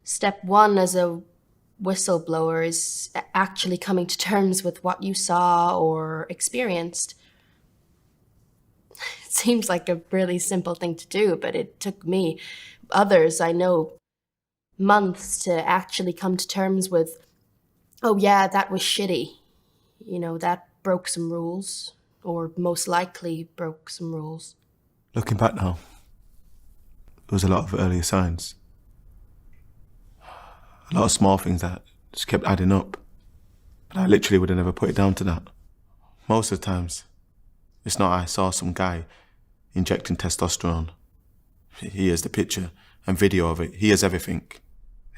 Step one as a whistleblower is actually coming to terms with what you saw or experienced. It seems like a really simple thing to do, but it took me, others I know, months to actually come to terms with, oh yeah, that was shitty. That broke some rules, or most likely broke some rules. Looking back now, there was a lot of earlier signs. A lot of small things that just kept adding up. But I literally would have never put it down to that. Most of the times, it's not I saw some guy injecting testosterone. He has the picture and video of it. He has everything.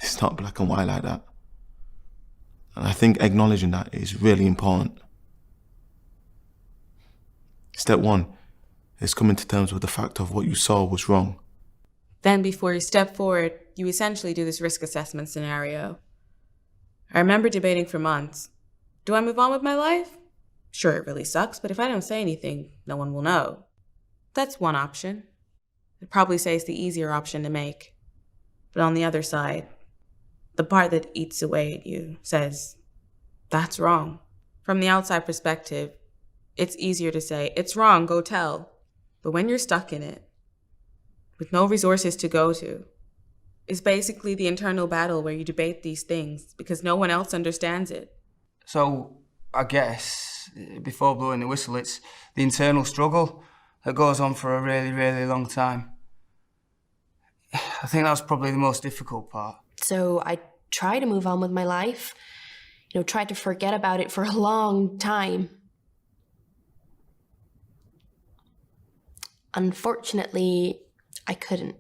It's not black and white like that. And I think acknowledging that is really important. Step one is coming to terms with the fact of what you saw was wrong. Then before you step forward, you essentially do this risk assessment scenario. I remember debating for months. Do I move on with my life? Sure, it really sucks, but if I don't say anything, no one will know. That's one option. I'd probably say it's the easier option to make. But on the other side, the part that eats away at you says, that's wrong. From the outside perspective, it's easier to say, it's wrong, go tell. But when you're stuck in it, with no resources to go to, it's basically the internal battle where you debate these things because no one else understands it. So, I guess, before blowing the whistle, it's the internal struggle that goes on for a really, really long time. I think that's probably the most difficult part. So I tried to move on with my life, tried to forget about it for a long time. Unfortunately, I couldn't.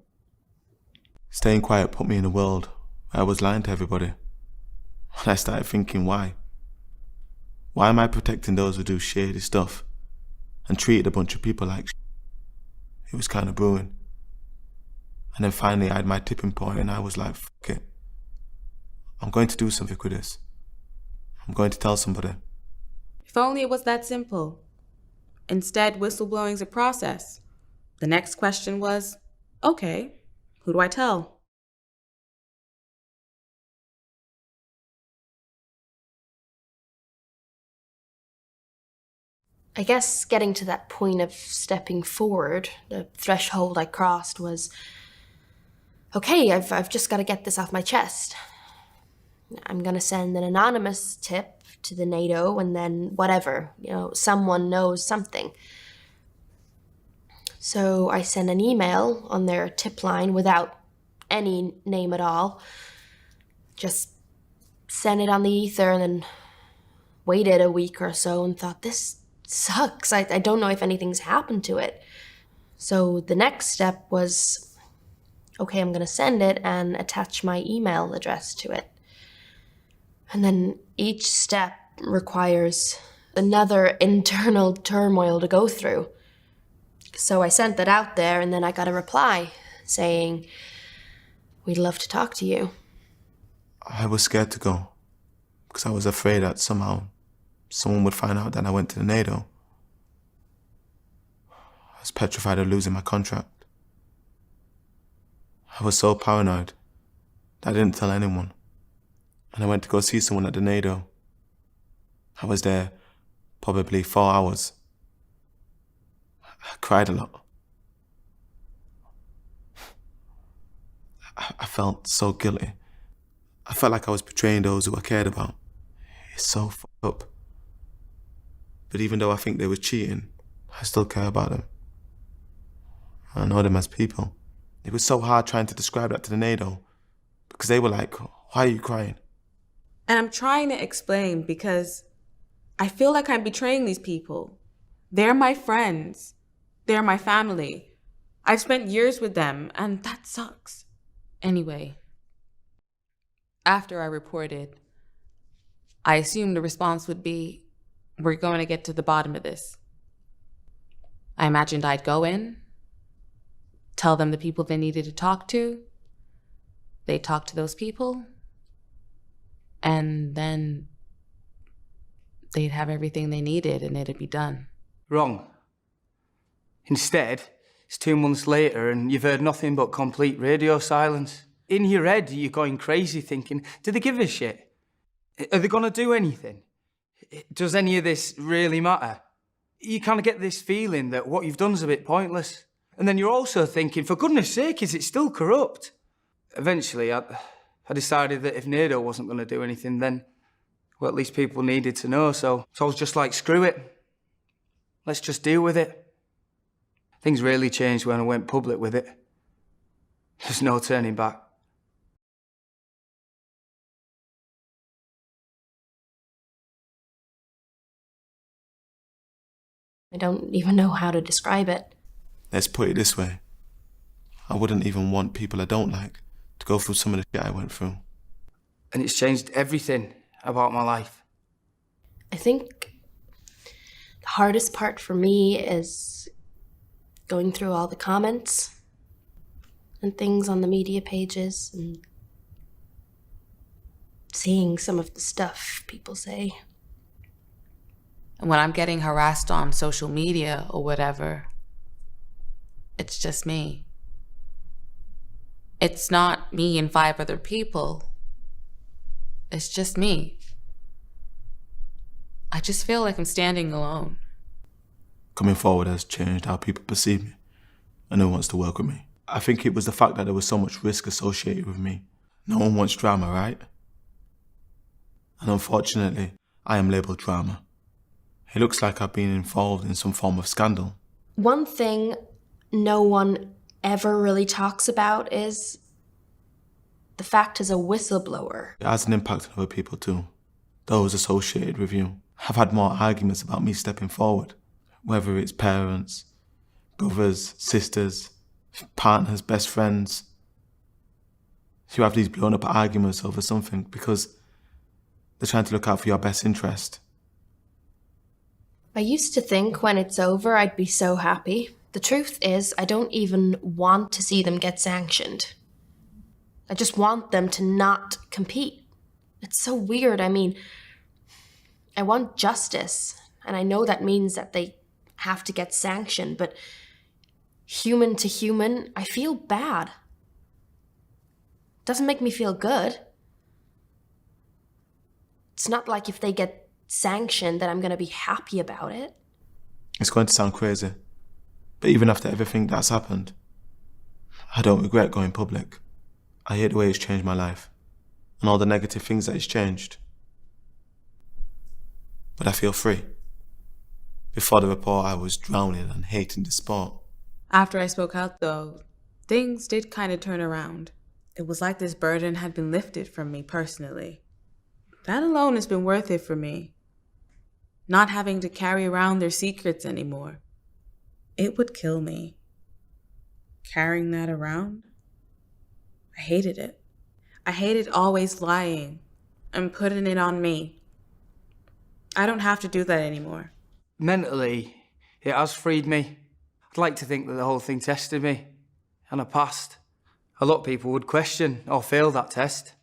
Staying quiet put me in a world where I was lying to everybody. And I started thinking, why? Why am I protecting those who do shady stuff and treated a bunch of people like It was kind of brewing. And then finally I had my tipping point and I was like, fuck it. I'm going to do something with this. I'm going to tell somebody. If only it was that simple. Instead, whistleblowing's a process. The next question was, okay, who do I tell? I guess getting to that point of stepping forward, the threshold I crossed was, okay, I've just got to get this off my chest. I'm going to send an anonymous tip to the NATO and then whatever, someone knows something. So I sent an email on their tip line without any name at all. Just sent it on the ether and then waited a week or so and thought, this sucks. I don't know if anything's happened to it. So the next step was, okay, I'm going to send it and attach my email address to it. And then each step requires another internal turmoil to go through. So I sent that out there and then I got a reply saying, we'd love to talk to you. I was scared to go because I was afraid that somehow someone would find out that I went to the NATO. I was petrified of losing my contract. I was so paranoid that I didn't tell anyone. And I went to go see someone at the NATO. I was there probably 4 hours. I cried a lot. I felt so guilty. I felt like I was betraying those who I cared about. It's so fucked up. But even though I think they were cheating, I still care about them. I know them as people. It was so hard trying to describe that to the NATO because they were like, why are you crying? And I'm trying to explain because I feel like I'm betraying these people. They're my friends. They're my family. I've spent years with them, and that sucks. Anyway, after I reported, I assumed the response would be, we're going to get to the bottom of this. I imagined I'd go in, tell them the people they needed to talk to, they'd talk to those people, and then they'd have everything they needed and it'd be done. Wrong. Instead, it's 2 months later and you've heard nothing but complete radio silence. In your head, you're going crazy thinking, do they give a shit? Are they going to do anything? Does any of this really matter? You kind of get this feeling that what you've done is a bit pointless. And then you're also thinking, for goodness sake, is it still corrupt? Eventually, I decided that if NATO wasn't going to do anything, then, well, at least people needed to know. So I was just like, screw it. Let's just deal with it. Things really changed when I went public with it. There's no turning back. I don't even know how to describe it. Let's put it this way. I wouldn't even want people I don't like to go through some of the shit I went through. And it's changed everything about my life. I think the hardest part for me is going through all the comments and things on the media pages and seeing some of the stuff people say. And when I'm getting harassed on social media or whatever, it's just me. It's not me and 5 other people. It's just me. I just feel like I'm standing alone. Coming forward has changed how people perceive me and who wants to work with me. I think it was the fact that there was so much risk associated with me. No one wants drama, right? And unfortunately, I am labelled drama. It looks like I've been involved in some form of scandal. One thing no one ever really talks about is the fact as a whistleblower. It has an impact on other people too, those associated with you. I've had more arguments about me stepping forward, whether it's parents, brothers, sisters, partners, best friends. You have these blown up arguments over something because they're trying to look out for your best interest. I used to think when it's over I'd be so happy. The truth is, I don't even want to see them get sanctioned. I just want them to not compete. It's so weird. I mean, I want justice, and I know that means that they have to get sanctioned, but human to human, I feel bad. It doesn't make me feel good. It's not like if they get sanctioned that I'm going to be happy about it. It's going to sound crazy, but even after everything that's happened, I don't regret going public. I hate the way it's changed my life and all the negative things that it's changed. But I feel free. Before the report, I was drowning and hating the sport. After I spoke out, though, things did kind of turn around. It was like this burden had been lifted from me personally. That alone has been worth it for me. Not having to carry around their secrets anymore. It would kill me. Carrying that around? I hated it. I hated always lying and putting it on me. I don't have to do that anymore. Mentally, it has freed me. I'd like to think that the whole thing tested me, and I passed. A lot of people would question or fail that test.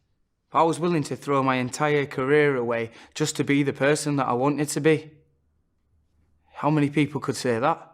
But I was willing to throw my entire career away just to be the person that I wanted to be. How many people could say that?